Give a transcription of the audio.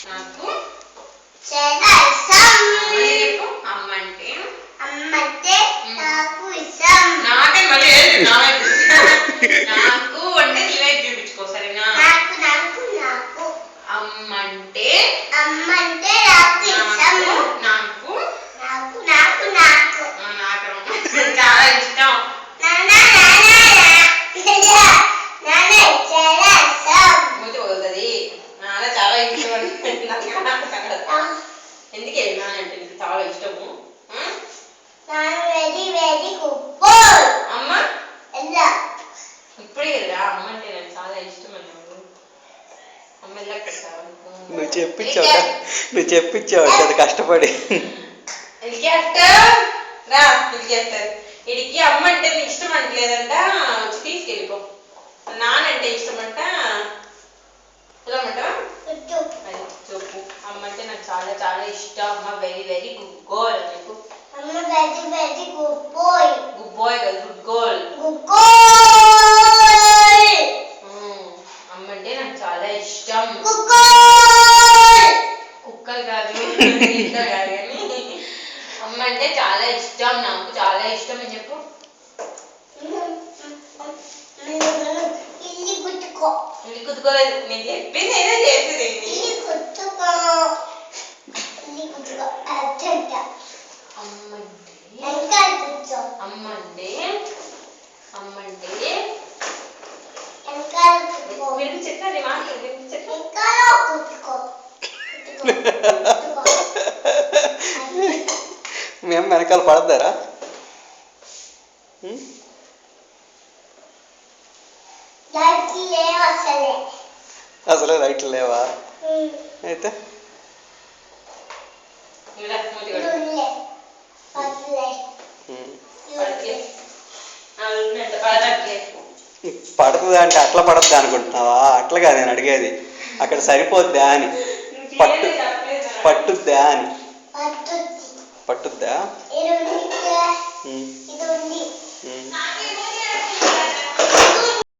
నాకు చాలా ఇష్టం. అమ్మ అంటే నాకు ఇష్టం. నాకే మళ్ళీ నాకు అంటే నీవే చూపించుకో సరేనా. నాకు నాకు నాకు అమ్మ అంటే నాకు ఇష్టం. నాకు నాకు నాకు నాకు నాకు చాలా ఇష్టం. నాన్న చాలా ఇష్టం. మూతి వదులుతుంది. నాన్న చాలా ఇష్టం ఎందుకు నాన్న అంటే నీకు చాలా ఇష్టము. Very very good. అమ్మ ఎలా ఇప్పుడే కదా అమ్మ అంటే నాకు చాలా ఇష్టం అన్నావు. అమ్మ ఎలా పెట్టావు నువ్వు చెప్పించావు అది కష్టపడి. రా ఇడికి అమ్మ అంటే నీకు ఇష్టం అంటలేదంట. వచ్చి తీసుకెళ్ళిపో. నానంటే ఇష్టం అంట. వెళ్ళమంటావా? అది చెప్పు. అమ్మ అంటే నాకు చాలా చాలా ఇష్టం. అమ్మ వెరీ వెరీ గుడ్ గర్ల్ అని చెప్పు. అమ్మ very very good boy. Good boy కదా గుడ్ గర్ల్. Good girl. అమ్మ అంటే నాకు చాలా ఇష్టం. Good girl. కుక్కలు కాదు ఇంట్లో కాదు కానీ అమ్మ అంటే చాలా ఇష్టం. నాకు చాలా ఇష్టం అని చెప్పు. ఇల్లు గుట్టుకో. ఇల్లు కుట్టుకోలేదు. నేను చెప్పింది ఏదో చేసేది. ఇల్లు గుట్టుకో. ఇల్లు గుట్టుకో. అర్థంట. అమ్మ అంటే ఇంకా కూర్చో. అమ్మ అంటే ఇంకా గుట్టుకో. వినిపించట్లేదు మాటలు వినిపించట్లేదు. ఇంకా గుట్టుకో. మేము వెనకాల పడతారా? అసలే రైట్లు లేవా? అయితే పడుతుంది అంటే అట్లా పడద్దా అనుకుంటున్నావా? అట్లాగా నేను అడిగేది అక్కడ సరిపోద్దా అని. పట్టుద్దా అని. పట్టుద్దా?